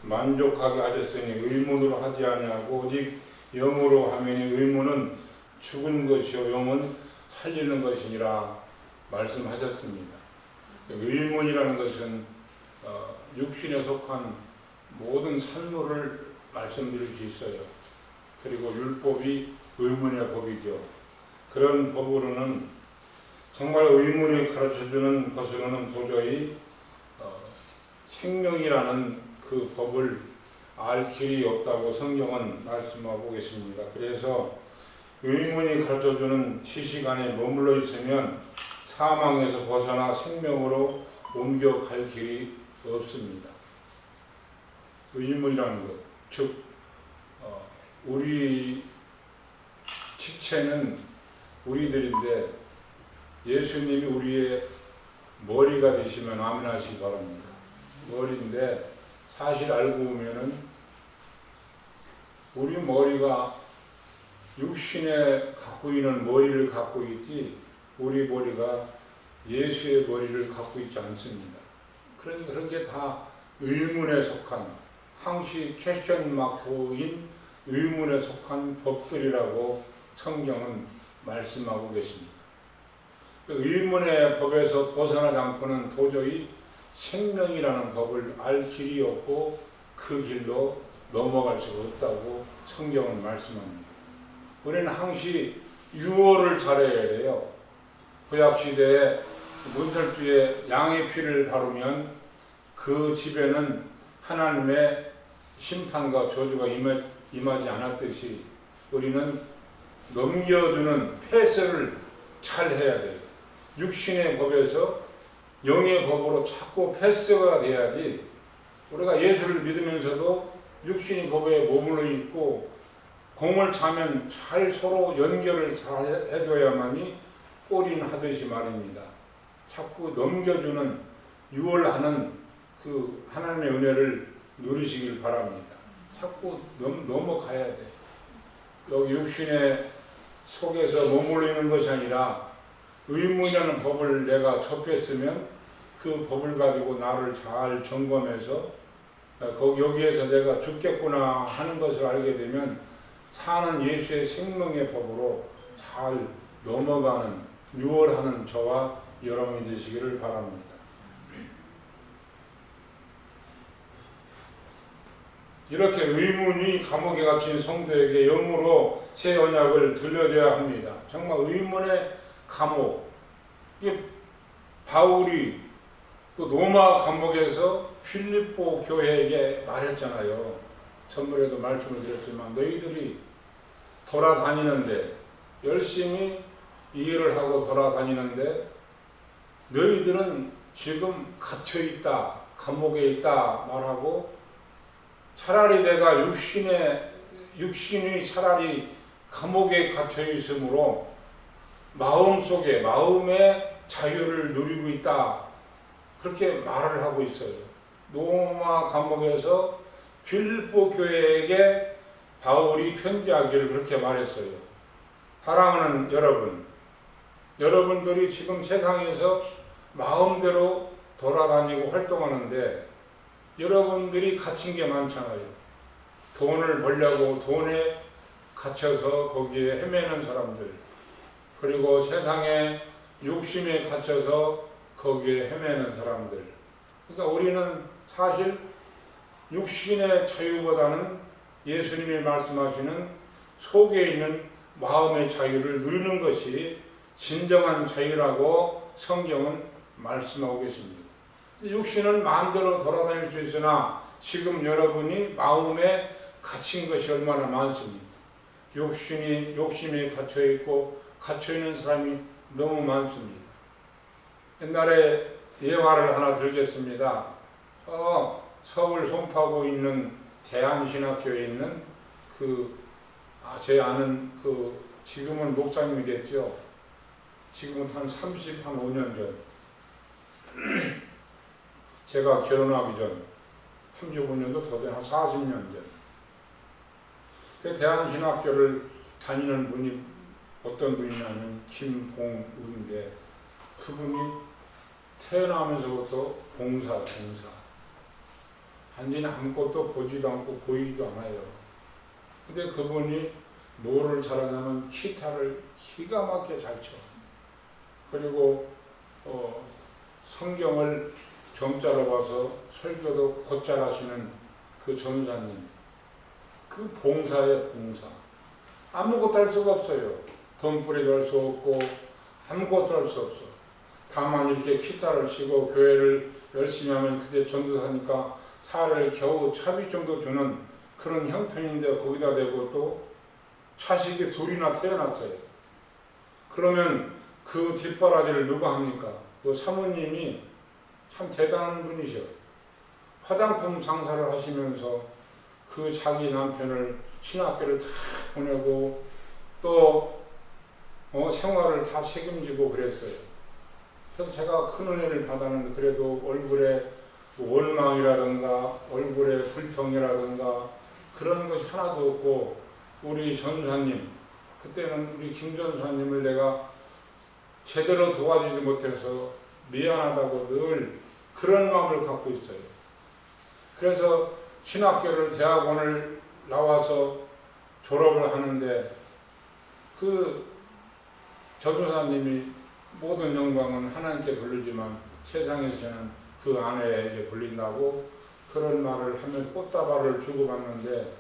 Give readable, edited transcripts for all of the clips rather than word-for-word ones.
만족하게 하셨으니 의문으로 하지 아니하고 오직 영으로 하매니 의문은 죽은 것이요 영은 살리는 것이니라 말씀하셨습니다. 의문이라는 것은 육신에 속한 모든 산물을 말씀드릴 수 있어요. 그리고 율법이 의문의 법이죠. 그런 법으로는 정말 의문이 가르쳐주는 것으로는 도저히 생명이라는 그 법을 알 길이 없다고 성경은 말씀하고 계십니다. 그래서 의문이 가르쳐주는 지식 안에 머물러 있으면 사망에서 벗어나 생명으로 옮겨갈 길이 없습니다. 의문이라는 것, 즉 우리 지체는 우리들인데 예수님이 우리의 머리가 되시면 아멘 하시기 바랍니다. 머리인데 사실 알고 보면은 우리 머리가 육신에 갖고 있는 머리를 갖고 있지 우리 머리가 예수의 머리를 갖고 있지 않습니다. 그러니 그런 게 다 의문에 속한 항시 퀘스천 마크인 의문에 속한 법들이라고 성경은 말씀하고 계십니다. 의문의 법에서 벗어나지 않고는 도저히 생명이라는 법을 알 길이 없고 그 길로 넘어갈 수가 없다고 성경은 말씀합니다. 우리는 항시 유월을 잘해야 돼요. 구약시대에 문설주에 양의 피를 바르면 그 집에는 하나님의 심판과 저주가 임하지 않았듯이 우리는 넘겨주는 패스를 잘 해야 돼요. 육신의 법에서 영의 법으로 자꾸 패스가 돼야지 우리가 예수를 믿으면서도 육신의 법에 머물러 있고 공을 차면 잘 서로 연결을 잘 해줘야만이 골인하듯이 말입니다. 자꾸 넘겨주는 유월하는 그 하나님의 은혜를 누리시길 바랍니다. 자꾸 넘어가야 돼. 여기 육신의 속에서 머물러 있는 것이 아니라 의문이라는 법을 내가 접했으면 그 법을 가지고 나를 잘 점검해서 여기에서 내가 죽겠구나 하는 것을 알게 되면 사는 예수의 생명의 법으로 잘 넘어가는 유월하는 저와 여러분이 되시기를 바랍니다. 이렇게 의문이 감옥에 갇힌 성도에게 영으로 새 언약을 들려줘야 합니다. 정말 의문의 감옥. 이게 바울이 그 로마 감옥에서 필립보 교회에게 말했잖아요. 전번에도 말씀을 드렸지만 너희들이 돌아다니는데 열심히 일을 하고 돌아다니는데 너희들은 지금 갇혀있다, 감옥에 있다 말하고 차라리 내가 육신이 차라리 감옥에 갇혀 있으므로 마음속에 마음의 자유를 누리고 있다 그렇게 말을 하고 있어요. 로마 감옥에서 필립보 교회에게 바울이 편지하기를 그렇게 말했어요. 사랑하는 여러분, 여러분들이 지금 세상에서 마음대로 돌아다니고 활동하는데 여러분들이 갇힌 게 많잖아요. 돈을 벌려고 돈에 갇혀서 거기에 헤매는 사람들, 그리고 세상에 욕심에 갇혀서 거기에 헤매는 사람들. 그러니까 우리는 사실 육신의 자유보다는 예수님이 말씀하시는 속에 있는 마음의 자유를 누리는 것이 진정한 자유라고 성경은 말씀하고 계십니다. 육신은 마음대로 돌아다닐 수 있으나 지금 여러분이 마음에 갇힌 것이 얼마나 많습니까? 욕심에 갇혀있고 갇혀있는 사람이 너무 많습니다. 옛날에 예화를 하나 들겠습니다. 서울 송파구에 있는 대한신학교에 있는 제 아는 지금은 목사님이 됐죠. 지금은 한 35년 전 제가 결혼하기 전 35년도 더 된 한 40년 전 그 대한신학교를 다니는 분이 어떤 분이냐면 김봉우인데 그분이 태어나면서부터 봉사 완전히 아무것도 보지도 않고 보이지도 않아요. 근데 그분이 뭐를 잘하냐면 기타를 기가 막히게 잘 쳐. 그리고 성경을 점자로 봐서 설교도 곧잘 하시는 그 전사님, 그 봉사의 봉사. 아무것도 할 수가 없어요. 돈벌이도 할 수 없고 아무것도 할 수 없어. 다만 이렇게 기타를 치고 교회를 열심히 하면 그때 전도사니까 살을 겨우 차비 정도 주는 그런 형편인데 거기다 대고 또 자식이 둘이나 태어났어요. 그러면 그 뒷바라지를 누가 합니까? 그 사모님이 참 대단한 분이셔. 화장품 장사를 하시면서 그 자기 남편을 신학교를 다 보내고 또 생활을 다 책임지고 그랬어요. 그래서 제가 큰 은혜를 받았는데 그래도 얼굴에 원망이라든가 얼굴에 불평이라든가 그런 것이 하나도 없고 우리 전사님, 그때는 우리 김 전사님을 내가 제대로 도와주지 못해서 미안하다고 늘 그런 마음을 갖고 있어요. 그래서 신학교를 대학원을 나와서 졸업을 하는데 그 전도사님이 모든 영광은 하나님께 돌리지만 세상에서는 그 아내에게 돌린다고 그런 말을 하면 꽃다발을 주고받는데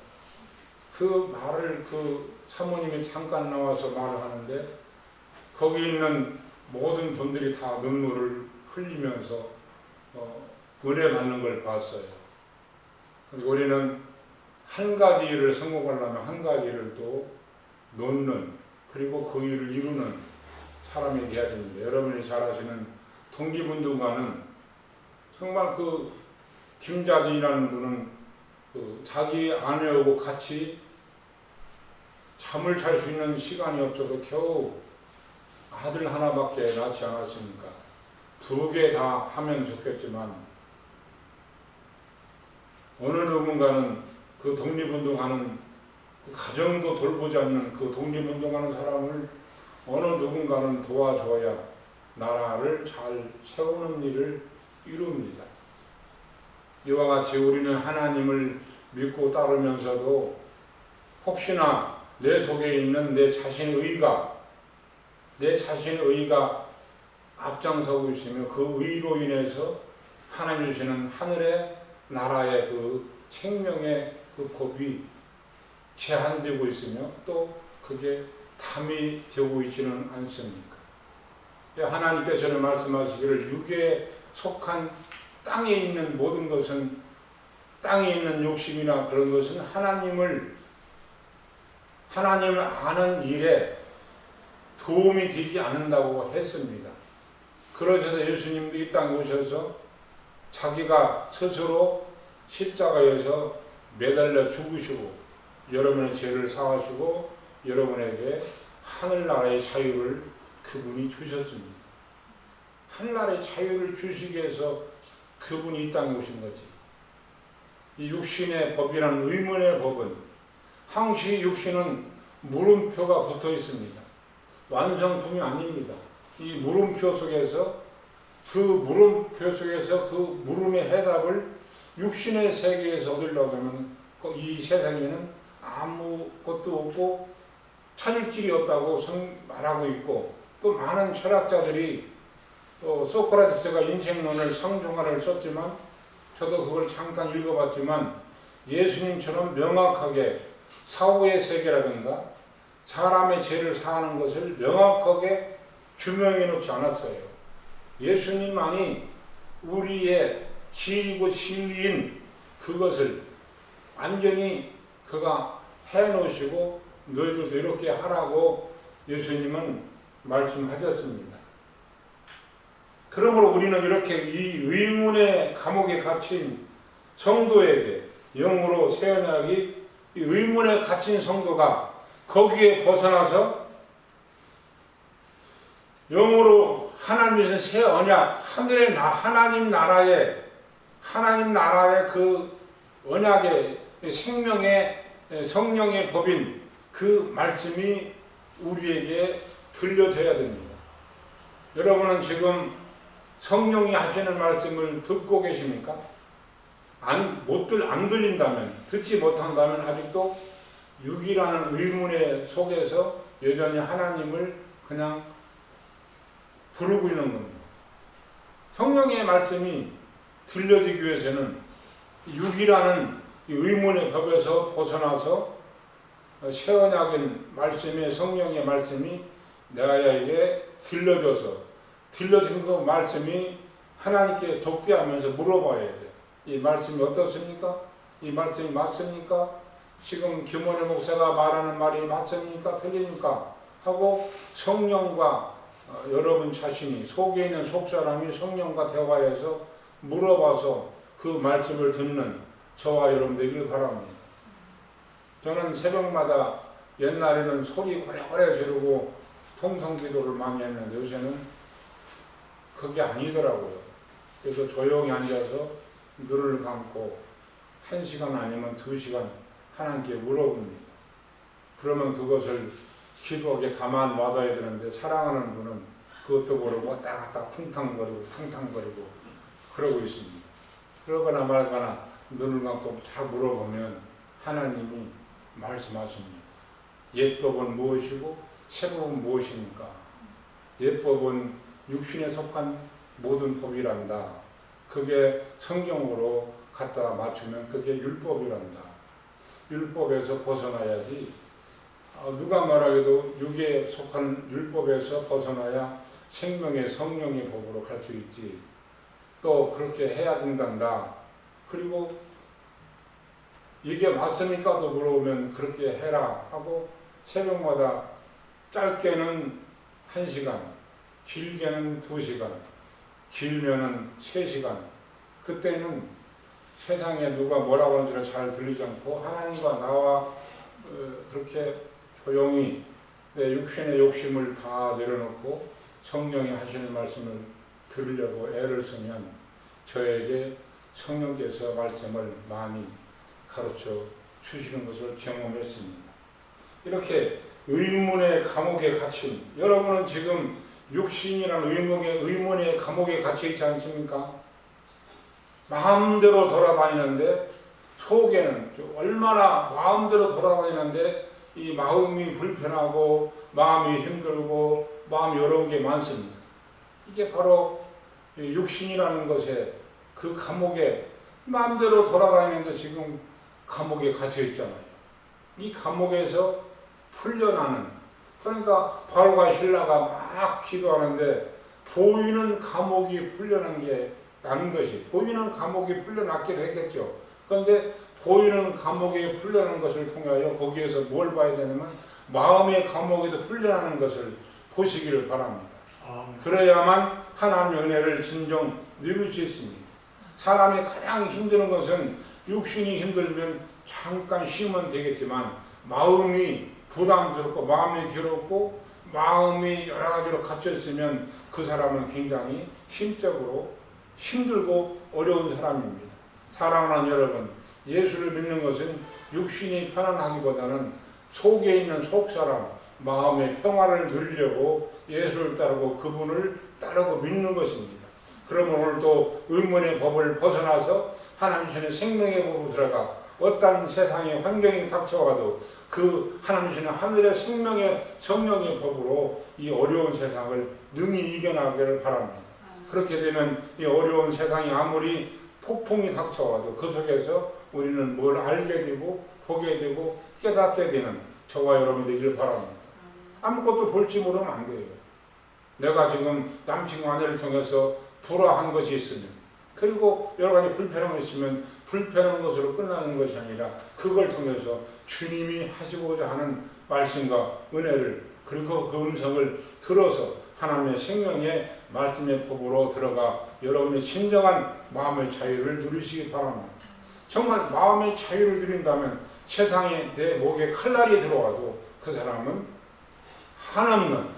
그 말을 그 사모님이 잠깐 나와서 말을 하는데 거기 있는 모든 분들이 다 눈물을 흘리면서 은혜 받는 걸 봤어요. 우리는 한 가지 일을 성공하려면 한 가지 일을 또 놓는 그리고 그 일을 이루는 사람이 되어야 됩니다. 여러분이 잘 아시는 독립운동가는 정말 그 김자진이라는 분은 그 자기 아내하고 같이 잠을 잘 수 있는 시간이 없어서 겨우 아들 하나밖에 낳지 않았으니까 2개 다 하면 좋겠지만 어느 누군가는 그 독립운동하는 그 가정도 돌보지 않는 그 독립운동하는 사람을 어느 누군가는 도와줘야 나라를 잘 세우는 일을 이룹니다. 이와 같이 우리는 하나님을 믿고 따르면서도 혹시나 내 속에 있는 내 자신의 의가 앞장서고 있으며 그 의로 인해서 하나님 주시는 하늘의 나라의 그 생명의 그 법이 제한되고 있으며 또 그게 담이 되고 있지는 않습니까? 하나님께서는 말씀하시기를 육에 속한 땅에 있는 모든 것은 땅에 있는 욕심이나 그런 것은 하나님을 아는 일에 도움이 되지 않는다고 했습니다. 그러셔서 예수님도 이 땅에 오셔서 자기가 스스로 십자가에서 매달려 죽으시고 여러분의 죄를 사하시고 여러분에게 하늘나라의 자유를 그분이 주셨습니다. 하늘나라의 자유를 주시기 위해서 그분이 이 땅에 오신 거지. 이 육신의 법이라는 의문의 법은 항시 육신은 물음표가 붙어 있습니다. 완성품이 아닙니다. 이 물음표 속에서 그 물음의 해답을 육신의 세계에서 얻으려고 하면 이 세상에는 아무것도 없고 찾을 길이 없다고 말하고 있고 또 많은 철학자들이 또 소크라테스가 인생론을 상종화를 썼지만 저도 그걸 잠깐 읽어봤지만 예수님처럼 명확하게 사후의 세계라든가 사람의 죄를 사하는 것을 명확하게 규명해 놓지 않았어요. 예수님만이 우리의 길이고 진리인 그것을 완전히 그가 해놓으시고 너희들도 이렇게 하라고 예수님은 말씀하셨습니다. 그러므로 우리는 이렇게 이 의문의 감옥에 갇힌 성도에게 영으로 새 언약이 이 의문에 갇힌 성도가 거기에 벗어나서 영으로 하나님 주신 새 언약, 하나님 나라의 그 언약의 생명의 성령의 법인 그 말씀이 우리에게 들려져야 됩니다. 여러분은 지금 성령이 하시는 말씀을 듣고 계십니까? 안 들린다면, 듣지 못한다면 아직도 육이라는 의문의 속에서 여전히 하나님을 그냥 부르고 있는 겁니다. 성령의 말씀이 들려지기 위해서는 육이라는 의문의 법에서 벗어나서 새 언약인 말씀의 성령의 말씀이 내가에게 들려줘서 들려진 그 말씀이 하나님께 독대하면서 물어봐야 돼. 이 말씀이 어떻습니까? 이 말씀이 맞습니까? 지금 김원일 목사가 말하는 말이 맞습니까? 틀립니까? 하고 성령과 여러분 자신이 속에 있는 속사람이 성령과 대화해서 물어봐서 그 말씀을 듣는 저와 여러분 되기를 바랍니다. 저는 새벽마다 옛날에는 소리 오래오래 지르고 통성기도를 많이 했는데 요새는 그게 아니더라고요. 그래서 조용히 앉아서 눈을 감고 1시간 아니면 2시간 하나님께 물어봅니다. 그러면 그것을 기도하게 가만 놔둬야 되는데 사랑하는 분은 그것도 모르고 왔다 갔다 퉁탕거리고 탕탕거리고 그러고 있습니다. 그러거나 말거나 눈을 감고 잘 물어보면 하나님이 말씀하십니다. 옛법은 무엇이고 새법은 무엇입니까? 옛법은 육신에 속한 모든 법이란다. 그게 성경으로 갖다 맞추면 그게 율법이란다. 율법에서 벗어나야지. 누가 말하기도 육에 속한 율법에서 벗어나야 생명의 성령의 법으로 갈 수 있지. 또 그렇게 해야 된단다. 그리고 이게 맞습니까? 또 물어보면 그렇게 해라 하고 새벽마다 짧게는 1시간, 길게는 2시간, 길면은 3시간. 그때는 세상에 누가 뭐라고 하는지를 잘 들리지 않고 하나님과 나와 그렇게 조용히 내 육신의 욕심을 다 내려놓고 성령이 하시는 말씀을 들으려고 애를 쓰면 저에게 성령께서 말씀을 많이 가르쳐 주시는 것을 경험했습니다. 이렇게 의문의 감옥에 갇힌 여러분은 지금 육신이라는 의문의 감옥에 갇혀 있지 않습니까? 마음대로 돌아다니는데 속에는 얼마나 마음대로 돌아다니는데 이 마음이 불편하고 마음이 힘들고 마음이 어려운 게 많습니다. 이게 바로 육신이라는 것에 그 감옥에 마음대로 돌아다니는데 지금 감옥에 갇혀 있잖아요. 이 감옥에서 풀려나는, 그러니까 바울과 실라가 막 기도하는데 보이는 감옥이 풀려난 게 나는 것이, 보이는 감옥이 풀려났기도 했겠죠. 그런데 보이는 감옥에 풀려난 것을 통하여 거기에서 뭘 봐야 되냐면 마음의 감옥에서 풀려나는 것을 보시기를 바랍니다. 그래야만 하나님의 은혜를 진정 누릴 수 있습니다. 사람이 가장 힘드는 것은 육신이 힘들면 잠깐 쉬면 되겠지만 마음이 부담스럽고 마음이 괴롭고 마음이 여러 가지로 갇혀 있으면 그 사람은 굉장히 심적으로 힘들고 어려운 사람입니다. 사랑하는 여러분, 예수를 믿는 것은 육신이 편안하기보다는 속에 있는 속사람, 마음의 평화를 누리려고 예수를 따르고 그분을 따르고 믿는 것입니다. 그러면 오늘도 의문의 법을 벗어나서 하나님 주시는 생명의 법으로 들어가 어떤 세상의 환경이 닥쳐와도 그 하나님 주시는 하늘의 생명의 성령의 법으로 이 어려운 세상을 능히 이겨나가기를 바랍니다. 그렇게 되면 이 어려운 세상이 아무리 폭풍이 닥쳐와도 그 속에서 우리는 뭘 알게 되고 보게 되고 깨닫게 되는 저와 여러분이 되기를 바랍니다. 아무것도 볼지 모르면 안 돼요. 내가 지금 남친과 아내를 통해서 불화한 것이 있으면, 그리고 여러 가지 불편한 것이 있으면 불편한 것으로 끝나는 것이 아니라 그걸 통해서 주님이 하시고자 하는 말씀과 은혜를, 그리고 그 음성을 들어서 하나님의 생명의 말씀의 법으로 들어가 여러분의 진정한 마음의 자유를 누리시기 바랍니다. 정말 마음의 자유를 누린다면 세상에 내 목에 칼날이 들어와도 그 사람은 한없는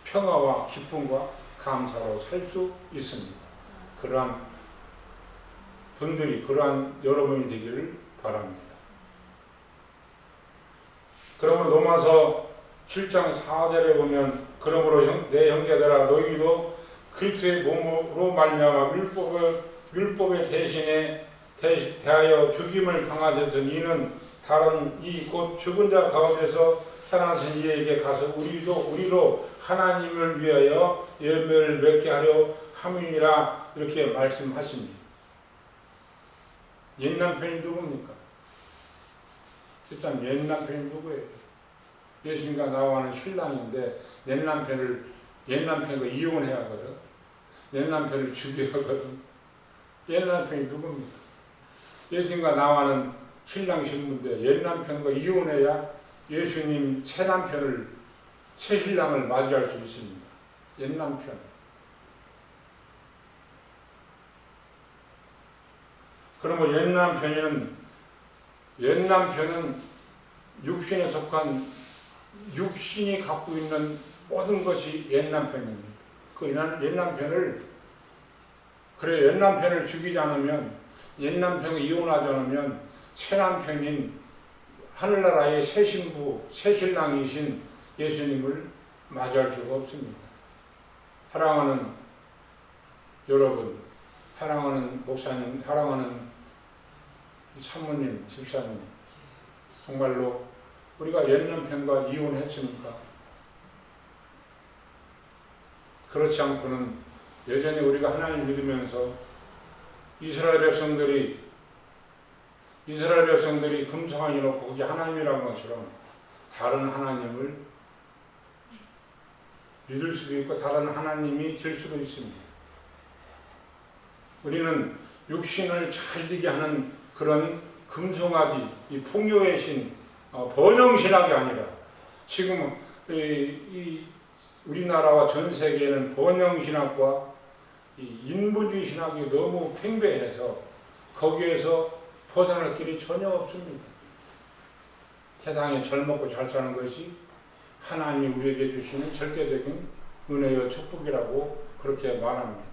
평화와 기쁨과 감사로 살 수 있습니다. 그러한 분들이, 그러한 여러분이 되기를 바랍니다. 그러므로 로마서 7장 4절에 보면 그러므로 내 형제들아 너희도 그리스도의 몸으로 말미암아 율법의 대신에 대하여 죽임을 당하여서 이는 다른 이 곧 죽은 자 가운데서 살아나신 이에게 가서 우리로 하나님을 위하여 열매를 맺게 하려 함이니라 이렇게 말씀하십니다. 옛 남편이 누굽니까? 진짜 옛 남편이 누구예요? 예수님과 나와는 신랑인데 옛 남편과 이혼해야 하거든. 옛 남편을 죽여야 하거든. 옛 남편이 누굽니까? 예수님과 나와는 신랑 신부인데 옛 남편과 이혼해야 예수님 새 신랑을 맞이할 수 있습니다. 옛 남편. 그러면 옛 남편은 육신에 속한 육신이 갖고 있는 모든 것이 옛 남편입니다. 그 옛 남편을 죽이지 않으면, 옛 남편과 이혼하지 않으면 새 남편인 하늘나라의 새 신부, 새 신랑이신 예수님을 맞이할 수가 없습니다. 사랑하는 여러분, 사랑하는 목사님, 사랑하는 사모님, 집사님, 정말로 우리가 옛 남편과 이혼했습니까? 그렇지 않고는 여전히 우리가 하나님을 믿으면서 이스라엘 백성들이 금송아지 놓고 거기 하나님이라는 것처럼 다른 하나님을 믿을 수도 있고 다른 하나님이 될 수도 있습니다. 우리는 육신을 잘 되게 하는 그런 금송아지, 이 풍요의 신, 번영신학이 아니라 지금 이 우리나라와 전 세계에는 번영신학과 이 인본주의 신학이 너무 팽배해서 거기에서 벗어날 길이 전혀 없습니다. 세상에 잘 먹고 잘 사는 것이 하나님이 우리에게 주시는 절대적인 은혜와 축복이라고 그렇게 말합니다.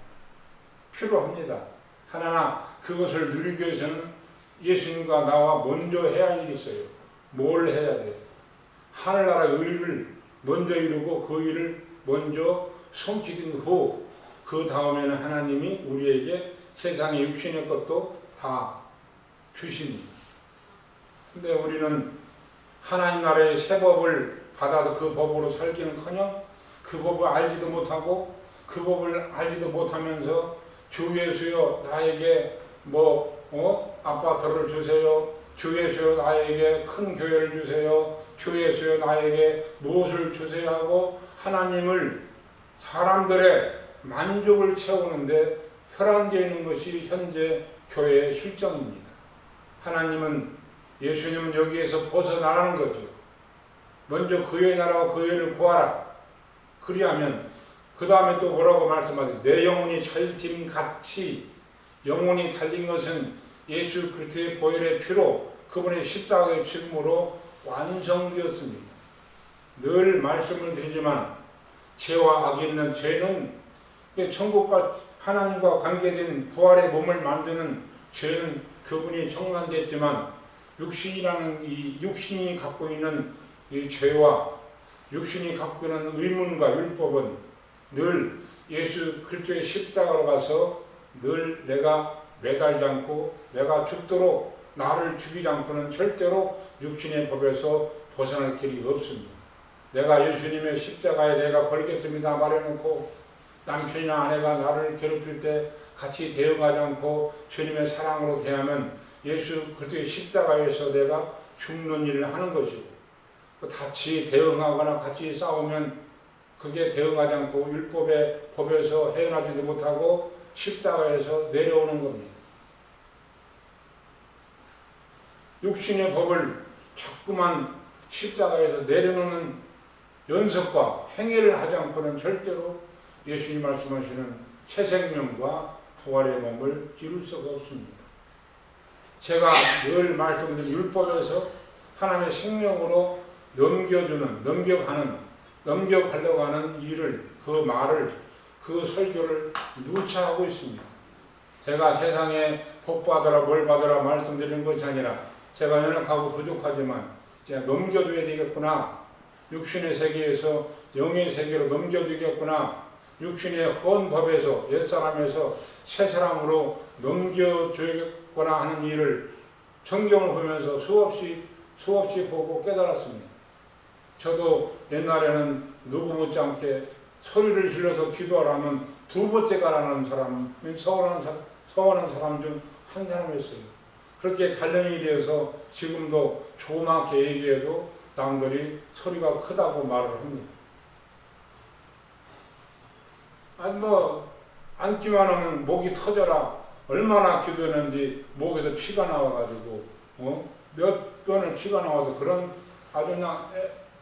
필요합니다. 하나 그것을 누리기 위해서는 예수님과 나와 먼저 해야 할 일이 있어요. 뭘 해야 돼요? 하늘나라의 의를 먼저 이루고 그 일을 먼저 성취된 후 그 다음에는 하나님이 우리에게 세상의 육신의 것도 다 주십니다. 근데 우리는 하나님 나라의 새 법을 받아도 그 법으로 살기는커녕 그 법을 알지도 못하고 그 법을 알지도 못하면서 주 예수여 나에게 아파트를 주세요. 주 예수여 나에게 큰 교회를 주세요. 주 예수여 나에게 무엇을 주세요 하고 하나님을 사람들의 만족을 채우는데 혈안되어 있는 것이 현재 교회의 실정입니다. 예수님은 여기에서 벗어나라는 거죠. 먼저 그의 나라와 그의를 구하라. 그리하면 그 다음에 또 뭐라고 말씀하세요? 내 영혼이 철짐 같이 영혼이 달린 것은 예수 그리스도의 보혈의 피로 그분의 십자가의 죽음으로 완성되었습니다. 늘 말씀을 드리지만 죄와 악이 있는 죄는 천국과 하나님과 관계된 부활의 몸을 만드는 죄는 그분이 청산됐지만 육신이라는 이 육신이 갖고 있는 이 죄와 육신이 갖고 있는 의문과 율법은 늘 예수 그리스도의 십자가로 가서 늘 내가 매달지 않고 내가 죽도록 나를 죽이지 않고는 절대로 육신의 법에서 벗어날 길이 없습니다. 내가 예수님의 십자가에 내가 걸겠습니다 말해놓고 남편이나 아내가 나를 괴롭힐 때 같이 대응하지 않고 주님의 사랑으로 대하면 예수 그리스도의 십자가에서 내가 죽는 일을 하는 것이고 같이 대응하거나 같이 싸우면 그게 대응하지 않고 율법의 법에서 헤어나지도 못하고 십자가에서 내려오는 겁니다. 육신의 법을 자꾸만 십자가에서 내려놓는 연습과 행위를 하지 않고는 절대로 예수님 말씀하시는 새 생명과 부활의 몸을 이룰 수가 없습니다. 제가 늘 말씀드린 율법에서 하나님의 생명으로 넘겨가려고 하는 일을, 그 말을, 그 설교를 누차 하고 있습니다. 제가 세상에 복 받으라 뭘 받으라 말씀드리는 것이 아니라 제가 연약하고 부족하지만 넘겨줘야 되겠구나. 육신의 세계에서 영의 세계로 넘겨주겠구나. 육신의 헌 법에서 옛사람에서 새사람으로 넘겨줘야 하거나 하는 일을 성경을 보면서 수없이 보고 깨달았습니다. 저도 옛날에는 누구 못지않게 소리를 질러서 기도하라면 두 번째 가라는 사람, 서운한 사람 중 한 사람이었어요. 그렇게 단련이 되어서 지금도 조그맣게 얘기해도 남들이 소리가 크다고 말을 합니다. 아니 앉기만 하면 목이 터져라. 얼마나 기도했는지 목에서 피가 나와가지고 몇 번을 피가 나와서 그런 아주 그냥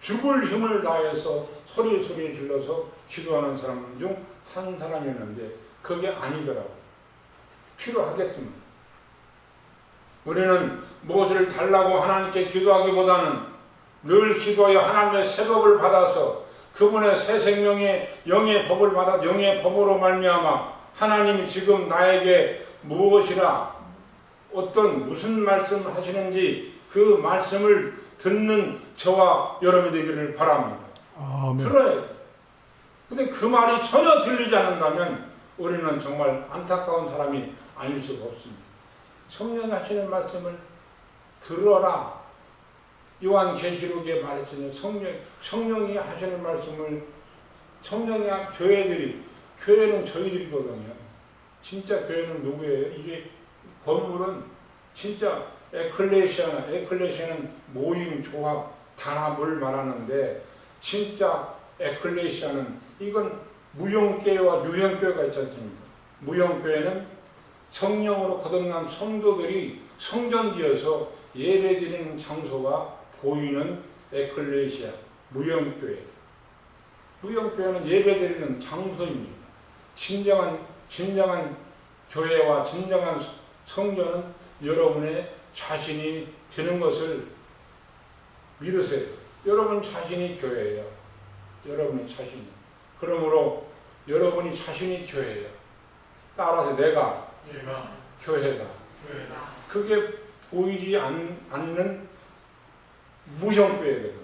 죽을 힘을 다해서 소리 질러서 기도하는 사람 중 한 사람이었는데 그게 아니더라고요. 필요하겠지만 우리는 무엇을 달라고 하나님께 기도하기보다는 늘 기도하여 하나님의 새 법을 받아서 그분의 새 생명의 영의 법을 받아 영의 법으로 말미암아 하나님이 지금 나에게 무엇이라 무슨 말씀을 하시는지 그 말씀을 듣는 저와 여러분이 되기를 바랍니다. 들어야 돼. 근데 그 말이 전혀 들리지 않는다면 우리는 정말 안타까운 사람이 아닐 수가 없습니다. 성령이 하시는 말씀을 들어라. 요한계시록에 말했잖아요. 성령이 하시는 말씀을 교회는 저희들이거든요. 진짜 교회는 누구예요? 이게 건물은 진짜 에클레시아는 모임, 조합, 단합을 말하는데 진짜 에클레시아는 이건 무형교회와 유형교회가 있지 않습니까? 무형교회는 성령으로 거듭난 성도들이 성전되어서 예배드리는 장소가 보이는 에클레시아, 무형교회. 무형교회는 예배드리는 장소입니다. 진정한 교회와 진정한 성전은 여러분의 자신이 되는 것을 믿으세요. 여러분 자신이 교회예요. 여러분의 자신이. 그러므로 여러분이 자신이 교회예요. 따라서 내가 교회다. 그게 보이지 않는 무형교회거든.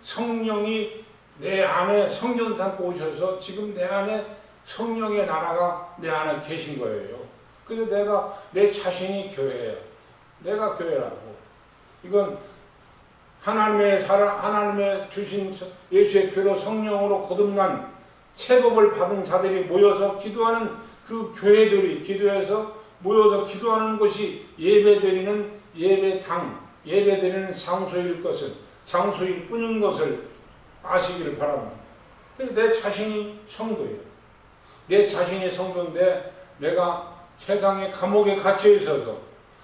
성령이 내 안에 성전 담고 오셔서 지금 내 안에 성령의 나라가 내 안에 계신 거예요. 그래서 내 자신이 교회예요. 내가 교회라고. 이건 하나님의 주신 예수의 피로 성령으로 거듭난 체복을 받은 자들이 모여서 기도하는 그 교회들이 기도해서 모여서 기도하는 것이 예배드리는 예배드리는 장소일 뿐인 것을 아시기를 바랍니다. 내 자신이 성도예요. 내 자신이 성도인데 내가 세상의 감옥에 갇혀 있어서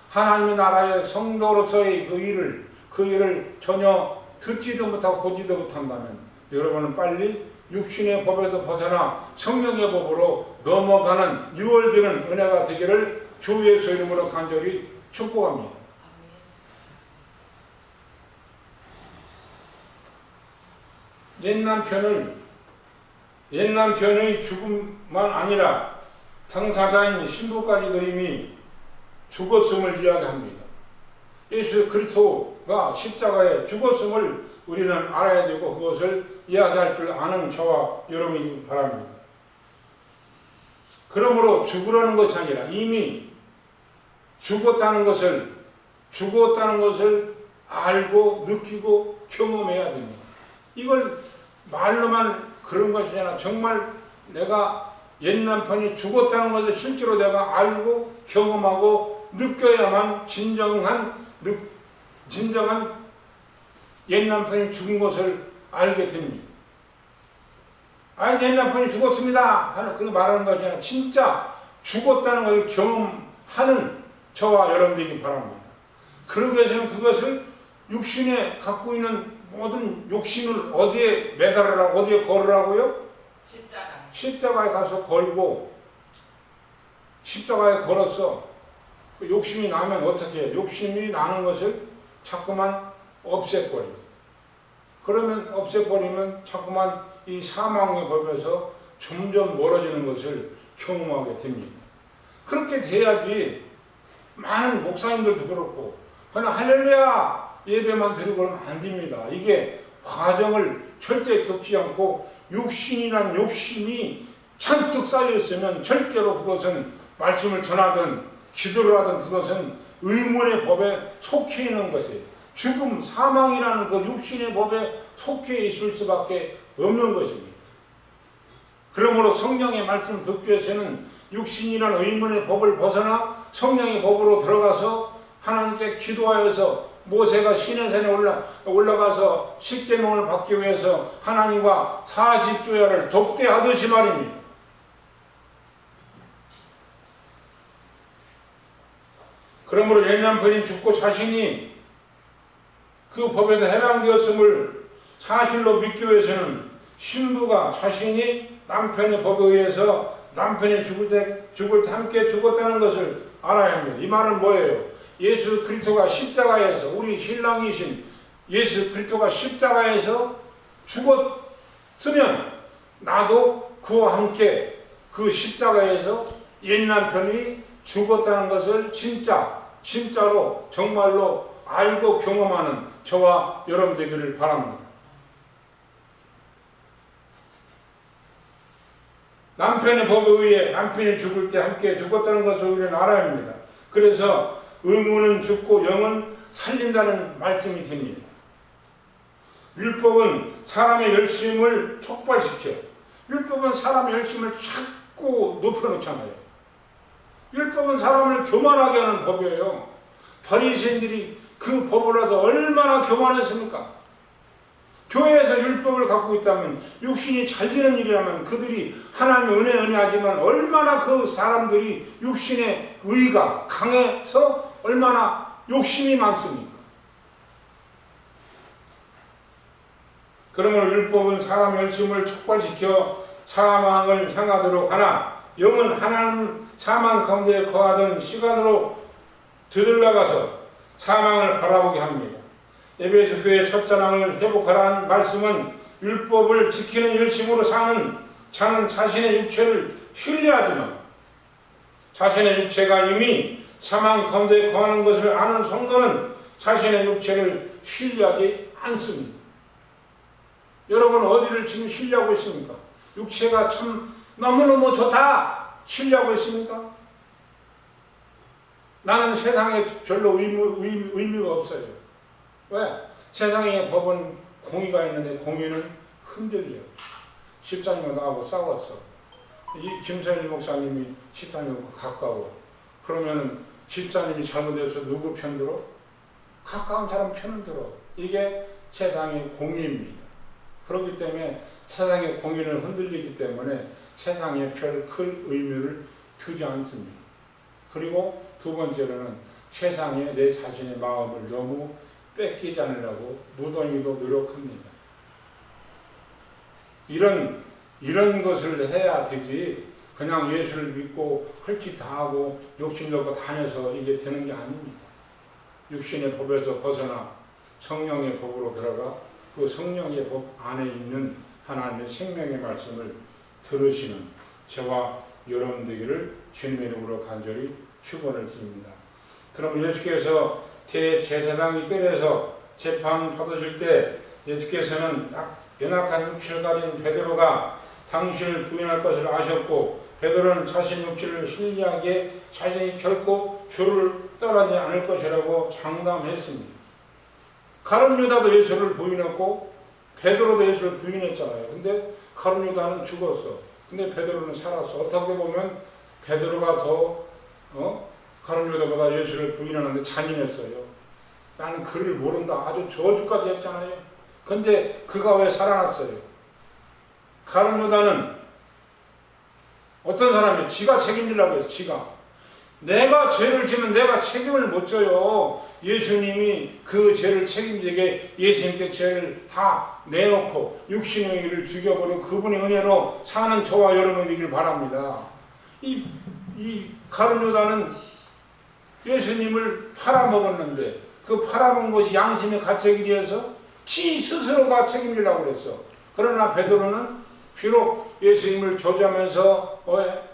하나님의 나라의 성도로서의 그 일을 전혀 듣지도 못하고 보지도 못한다면 여러분은 빨리 육신의 법에서 벗어나 성령의 법으로 넘어가는 유월되는 은혜가 되기를 주 예수 이름으로 간절히 축복합니다. 옛 남편의 죽음만 아니라 당사자인 신부까지도 이미 죽었음을 이야기합니다. 예수 그리스도가 십자가에 죽었음을 우리는 알아야 되고 그것을 이야기할 줄 아는 저와 여러분이 바랍니다. 그러므로 죽으라는 것이 아니라 이미 죽었다는 것을 알고 느끼고 경험해야 됩니다. 이걸 말로만 그런 것이 아니라 정말 내가 옛 남편이 죽었다는 것을 실제로 내가 알고 경험하고 느껴야만 진정한 옛 남편이 죽은 것을 알게 됩니다. 옛 남편이 죽었습니다 하는 그렇게 말하는 것이 아니라 진짜 죽었다는 것을 경험하는 저와 여러분들이기 바랍니다. 그러기 위해서는 그것을 육신에 갖고 있는 모든 욕심을 어디에 매달으라고 어디에 걸으라고요? 십자가에 가서 걸고 십자가에 걸었어. 그 욕심이 나면 어떻게 해요? 욕심이 나는 것을 자꾸만 없애버려. 그러면 없애버리면 자꾸만 이 사망의 법에서 점점 멀어지는 것을 경험하게 됩니다. 그렇게 돼야지 많은 목사님들도 그렇고 그냥 할렐루야 예배만 드리고 그러면 안 됩니다. 이게 과정을 절대 겪지 않고 욕심이 잔뜩 쌓여있으면 절대로 그것은 말씀을 전하든 기도를 하든 그것은 의문의 법에 속해 있는 것이에요. 죽음, 사망이라는 그 육신의 법에 속해 있을 수밖에 없는 것입니다. 그러므로 성령의 말씀 듣기 위해서는 육신이라는 의문의 법을 벗어나 성령의 법으로 들어가서 하나님께 기도하여서 모세가 시내산에 올라가서 십계명을 받기 위해서 하나님과 40조야를 독대하듯이 말입니다. 그러므로 옛 남편이 죽고 자신이 그 법에서 해방되었음을 사실로 믿기 위해서는 신부가 자신이 남편의 법에 의해서 남편이 죽을 때 함께 죽었다는 것을 알아야 합니다. 이 말은 뭐예요? 예수 그리스도가 십자가에서, 우리 신랑이신 예수 그리스도가 십자가에서 죽었으면 나도 그와 함께 그 십자가에서 옛 남편이 죽었다는 것을 진짜로 정말로 알고 경험하는 저와 여러분 되기를 바랍니다. 남편의 법에 의해 남편이 죽을 때 함께 죽었다는 것을 우리는 알아야 합니다. 그래서 의무는 죽고 영은 살린다는 말씀이 됩니다. 율법은 사람의 열심을 촉발시켜. 율법은 사람의 열심을 자꾸 높여놓잖아요. 율법은 사람을 교만하게 하는 법이에요. 바리새인들이 그 법을 알아서 얼마나 교만했습니까? 교회에서 율법을 갖고 있다면, 육신이 잘 되는 일이라면 그들이 하나님의 은혜하지만 얼마나 그 사람들이 육신의 의가 강해서 얼마나 욕심이 많습니까? 그러므로 율법은 사람의 열심을 촉발시켜 사망을 향하도록 하나, 영은 하나님 사망 가운데 거하던 시간으로 들어가서 사망을 바라보게 합니다. 에베소 교회 첫사랑을 회복하라는 말씀은 율법을 지키는 열심으로 사는 자는 자신의 육체를 신뢰하지만 자신의 육체가 이미 사망 가운데 거하는 것을 아는 성도는 자신의 육체를 신뢰하지 않습니다. 여러분 어디를 지금 신뢰하고 있습니까? 육체가 참 너무너무 좋다 신뢰하고 있습니까? 나는 세상에 별로 의미가 없어요. 왜? 세상의 법은 공의가 있는데 공의는 흔들려요. 집사님과 나하고 싸웠어. 이 김선일 목사님이 집사님과 가까워. 그러면 집사님이 잘못해서 누구 편 들어? 가까운 사람 편을 들어. 이게 세상의 공의입니다. 그렇기 때문에 세상의 공의는 흔들리기 때문에 세상에 별 큰 의미를 두지 않습니다. 그리고 두 번째로는 세상에 내 자신의 마음을 너무 뺏기지 않으려고 무던히도 노력합니다. 이런 것을 해야 되지 그냥 예수를 믿고 헐짓 다 하고 욕심내고 다녀서 이게 되는 게 아닙니다. 육신의 법에서 벗어나 성령의 법으로 들어가 그 성령의 법 안에 있는 하나님의 생명의 말씀을 들으시는 저와 여러분 되기를 주님의 이름으로 간절히 축원을 드립니다. 그럼 예수께서 대제사장이 때려서 재판 받으실 때 예수께서는 연약한 육체를 가진 베드로가 당신을 부인할 것을 아셨고 베드로는 자신의 육체를 신뢰하기에 자신이 결코 주를 떠나지 않을 것이라고 장담했습니다. 가룟 유다도 예수를 부인했고 베드로도 예수를 부인했잖아요. 근데 가룟 유다는 죽었어. 근데 베드로는 살았어. 어떻게 보면 베드로가 더 가룟 유다보다 예수를 부인하는데 잔인했어요. 나는 그를 모른다. 아주 저주까지 했잖아요. 근데 그가 왜 살아났어요? 가룟 유다는 어떤 사람이 지가 책임지려고 해서 지가 내가 죄를 지면 내가 책임을 못 져요. 예수님이 그 죄를 책임지게 예수님께 죄를 다 내놓고 육신의 의를 죽여버리고 그분의 은혜로 사는 저와 여러분이 되길 바랍니다. 이 가룟 유다는 예수님을 팔아먹었는데 그 팔아먹은 것이 양심의 가책이 되어서 지 스스로가 책임지려고 그랬어. 그러나 베드로는 비록 예수님을 저주하면서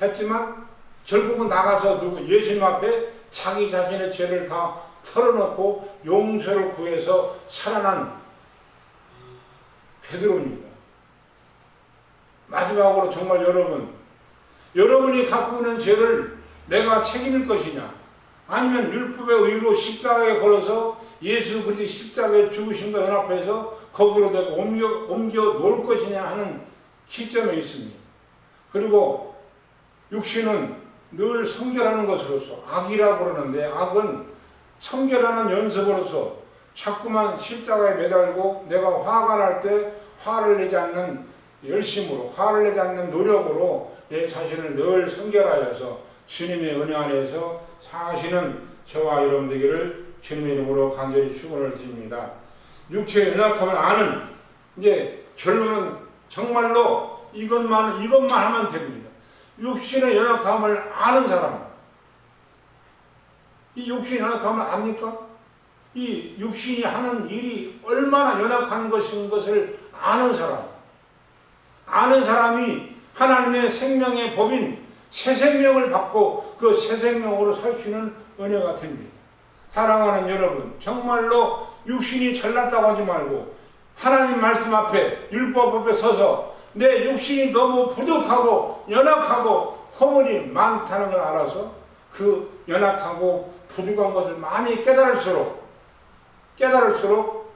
했지만 결국은 나가서 예수님 앞에 자기 자신의 죄를 다 털어놓고 용서를 구해서 살아난 베드로입니다. 마지막으로 정말 여러분이 갖고 있는 죄를 내가 책임질 것이냐, 아니면 율법의 의로 십자가에 걸어서 예수 그리스도의 십자가에 죽으심과 연합해서 거기로 내가 옮겨 놓을 것이냐 하는 시점에 있습니다. 그리고 육신은 늘 성결하는 것으로서 악이라고 그러는데, 악은 성결하는 연습으로서 자꾸만 십자가에 매달고 내가 화가 날 때 화를 내지 않는 열심으로, 화를 내지 않는 노력으로 내 자신을 늘 성결하여서 주님의 은혜 안에서 사시는 저와 여러분 되기를 주님의 이름으로 간절히 축원을 드립니다. 육체의 연약함을 아는, 이제 결론은 정말로 이것만 하면 됩니다. 육신의 연약함을 아는 사람, 이 육신의 연약함을 압니까? 이 육신이 하는 일이 얼마나 연약한 것인 것을 아는 사람이 하나님의 생명의 법인 새 생명을 받고 그 새 생명으로 살 수 있는 은혜가 됩니다. 사랑하는 여러분, 정말로 육신이 잘났다고 하지 말고 하나님 말씀 앞에, 율법 앞에 서서 내 육신이 너무 부족하고 연약하고 허물이 많다는 걸 알아서 그 연약하고 부족한 것을 많이 깨달을수록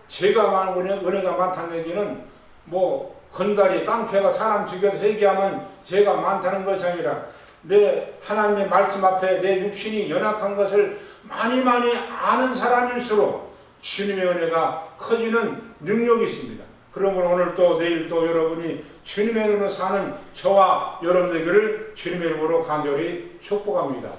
죄가 많고 은혜가 많다는 얘기는 뭐 건달이 깡패가 사람 죽여서 얘기하면 죄가 많다는 것이 아니라 내 하나님의 말씀 앞에 내 육신이 연약한 것을 많이 아는 사람일수록 주님의 은혜가 커지는 능력이 있습니다. 그러므로 오늘 또 내일 또 여러분이 주님의 은혜로 사는 저와 여러분 되기를 주님의 이름으로 간절히 축복합니다.